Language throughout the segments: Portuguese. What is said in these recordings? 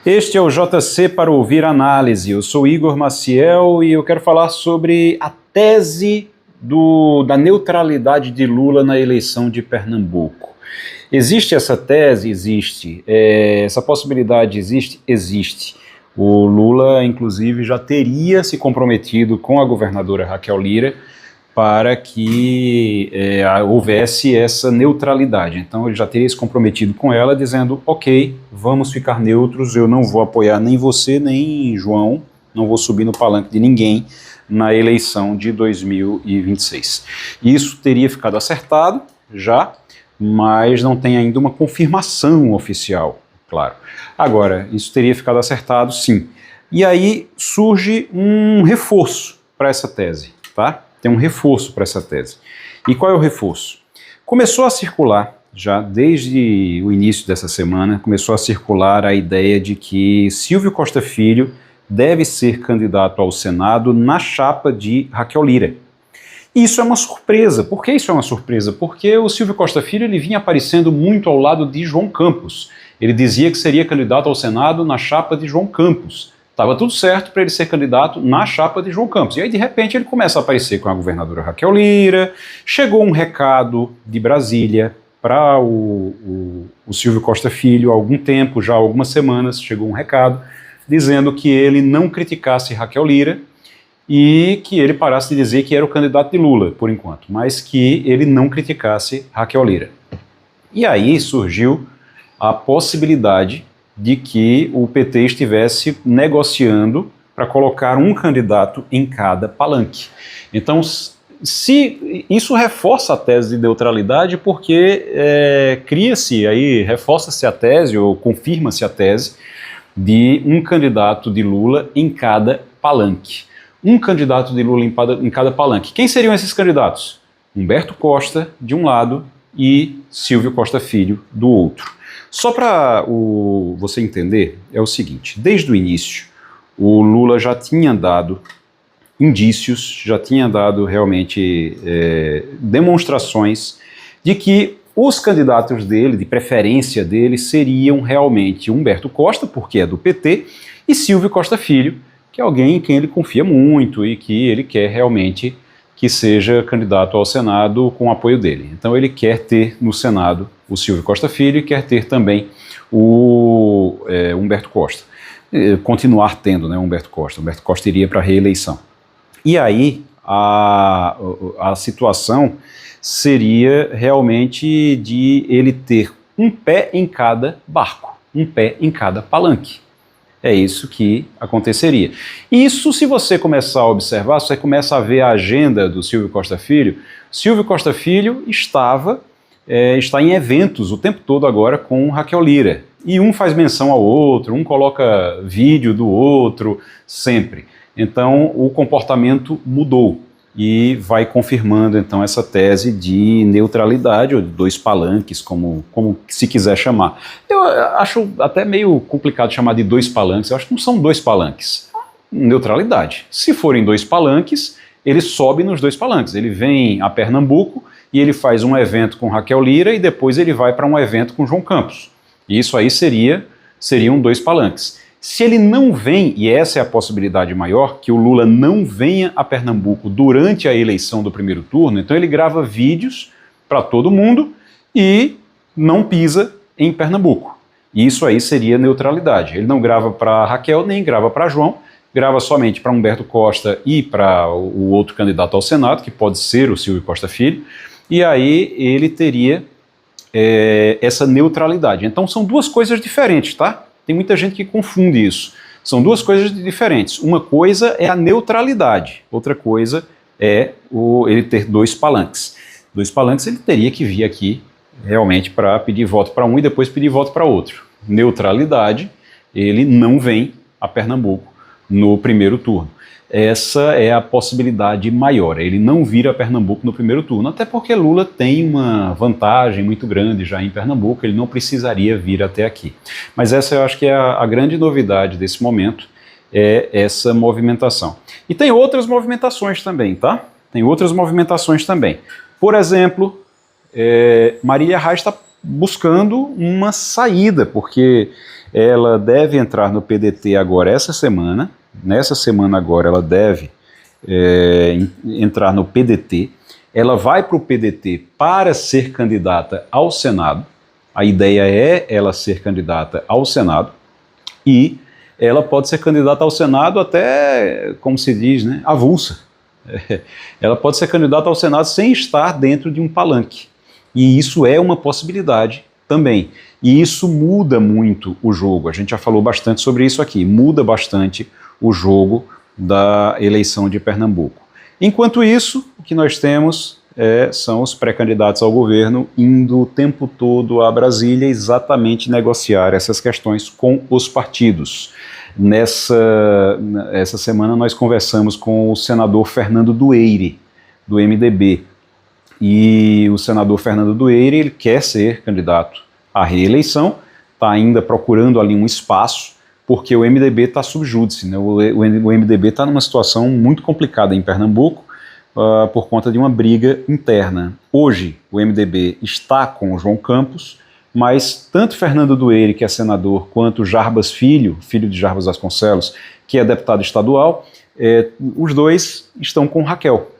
Este é o JC para ouvir análise. Eu sou Igor Maciel e eu quero falar sobre a tese da neutralidade de Lula na eleição de Pernambuco. Existe essa tese? Existe. Essa possibilidade existe? Existe. O Lula, inclusive, já teria se comprometido com a governadora Raquel Lira para que houvesse essa neutralidade. Então ele já teria se comprometido com ela, dizendo, ok, vamos ficar neutros, eu não vou apoiar nem você, nem João, não vou subir no palanque de ninguém na eleição de 2026. Isso teria ficado acertado já, mas não tem ainda uma confirmação oficial, claro. Agora, isso teria ficado acertado, sim. E aí surge um reforço para essa tese, tá? Tem um reforço para essa tese. E qual é o reforço? Começou a circular, já desde o início dessa semana, começou a circular a ideia de que Silvio Costa Filho deve ser candidato ao Senado na chapa de Raquel Lira. E isso é uma surpresa. Por que isso é uma surpresa? Porque o Silvio Costa Filho ele vinha aparecendo muito ao lado de João Campos. Ele dizia que seria candidato ao Senado na chapa de João Campos. Estava tudo certo para ele ser candidato na chapa de João Campos. E aí, de repente, ele começa a aparecer com a governadora Raquel Lira. Chegou um recado de Brasília para o Silvio Costa Filho há algum tempo, já há algumas semanas, chegou um recado dizendo que ele não criticasse Raquel Lira e que ele parasse de dizer que era o candidato de Lula, por enquanto, mas que ele não criticasse Raquel Lira. E aí surgiu a possibilidade de que o PT estivesse negociando para colocar um candidato em cada palanque. Então, isso reforça a tese de neutralidade porque cria-se aí, reforça-se a tese ou confirma-se a tese de um candidato de Lula em cada palanque. Um candidato de Lula em cada palanque. Quem seriam esses candidatos? Humberto Costa, de um lado, e Silvio Costa Filho, do outro. Só para você entender, é o seguinte, desde o início, o Lula já tinha dado indícios, já tinha dado realmente demonstrações de que os candidatos dele, de preferência dele, seriam realmente Humberto Costa, porque é do PT, e Silvio Costa Filho, que é alguém em quem ele confia muito e que ele quer realmente que seja candidato ao Senado com o apoio dele. Então ele quer ter no Senado o Silvio Costa Filho e quer ter também o Humberto Costa. Continuar tendo, né, Humberto Costa. Humberto Costa iria para a reeleição. E aí a situação seria realmente de ele ter um pé em cada barco, um pé em cada palanque. É isso que aconteceria. Isso, se você começar a observar, você começa a ver a agenda do Silvio Costa Filho. Silvio Costa Filho está em eventos o tempo todo agora com Raquel Lira. E um faz menção ao outro, um coloca vídeo do outro, sempre. Então, o comportamento mudou. E vai confirmando, então, essa tese de neutralidade, ou de dois palanques, como se quiser chamar. Eu acho até meio complicado chamar de dois palanques, eu acho que não são dois palanques. Neutralidade. Se forem dois palanques, ele sobe nos dois palanques. Ele vem a Pernambuco e ele faz um evento com Raquel Lira e depois ele vai para um evento com João Campos. E isso aí seriam dois palanques. Se ele não vem, e essa é a possibilidade maior, que o Lula não venha a Pernambuco durante a eleição do primeiro turno, então ele grava vídeos para todo mundo e não pisa em Pernambuco. E isso aí seria neutralidade. Ele não grava para Raquel, nem grava para João, grava somente para Humberto Costa e para o outro candidato ao Senado, que pode ser o Silvio Costa Filho, e aí ele teria essa neutralidade. Então são duas coisas diferentes, tá? Tem muita gente que confunde isso. São duas coisas diferentes. Uma coisa é a neutralidade, outra coisa é ele ter dois palanques. Dois palanques ele teria que vir aqui realmente para pedir voto para um e depois pedir voto para outro. Neutralidade, ele não vem a Pernambuco no primeiro turno. Essa é a possibilidade maior, ele não vir a Pernambuco no primeiro turno, até porque Lula tem uma vantagem muito grande já em Pernambuco, ele não precisaria vir até aqui. Mas essa eu acho que é a grande novidade desse momento, é essa movimentação. E tem outras movimentações também, tá? Tem outras movimentações também. Por exemplo, Marília Reis está buscando uma saída, porque ela deve entrar no PDT agora essa semana. Nessa semana agora ela deve entrar no PDT. Ela vai para o PDT para ser candidata ao Senado. A ideia é ela ser candidata ao Senado. E ela pode ser candidata ao Senado até, como se diz, né, avulsa. Ela pode ser candidata ao Senado sem estar dentro de um palanque. E isso é uma possibilidade também. E isso muda muito o jogo. A gente já falou bastante sobre isso aqui. Muda bastante o jogo da eleição de Pernambuco. Enquanto isso, o que nós temos são os pré-candidatos ao governo indo o tempo todo a Brasília exatamente negociar essas questões com os partidos. Essa semana nós conversamos com o senador Fernando Dueire, do MDB. E o senador Fernando Dueire, ele quer ser candidato à reeleição, está ainda procurando ali um espaço, porque o MDB está sub júdice, né? O MDB está numa situação muito complicada em Pernambuco, por conta de uma briga interna. Hoje, o MDB está com o João Campos, mas tanto Fernando Dueire, que é senador, quanto Jarbas Filho, filho de Jarbas Vasconcelos, que é deputado estadual, os dois estão com Raquel.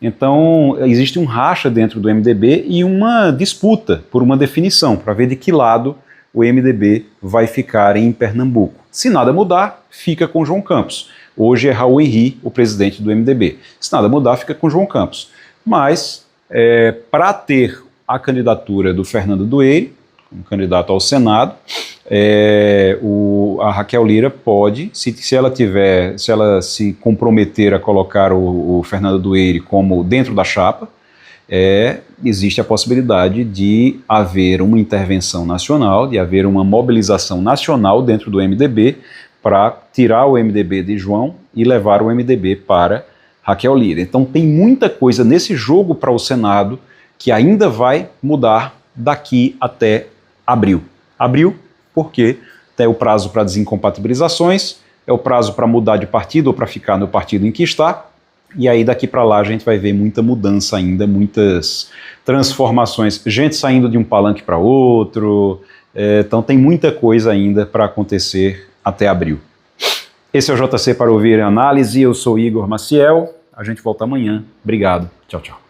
Então, existe um racha dentro do MDB e uma disputa por uma definição, para ver de que lado o MDB vai ficar em Pernambuco. Se nada mudar, fica com João Campos. Hoje é Raul Henri, o presidente do MDB. Se nada mudar, fica com João Campos. Mas, para ter a candidatura do Fernando Dueire, como candidato ao Senado, a Raquel Lira pode, se ela se comprometer a colocar o Fernando Dueire como dentro da chapa, existe a possibilidade de haver uma intervenção nacional, de haver uma mobilização nacional dentro do MDB para tirar o MDB de João e levar o MDB para Raquel Lira. Então tem muita coisa nesse jogo para o Senado que ainda vai mudar daqui até abril. Abril, porque tem o prazo para desincompatibilizações, é o prazo para mudar de partido ou para ficar no partido em que está, e aí daqui para lá a gente vai ver muita mudança ainda, muitas transformações, gente saindo de um palanque para outro, então tem muita coisa ainda para acontecer até abril. Esse é o JC para ouvir a análise, eu sou Igor Maciel, a gente volta amanhã, obrigado, tchau, tchau.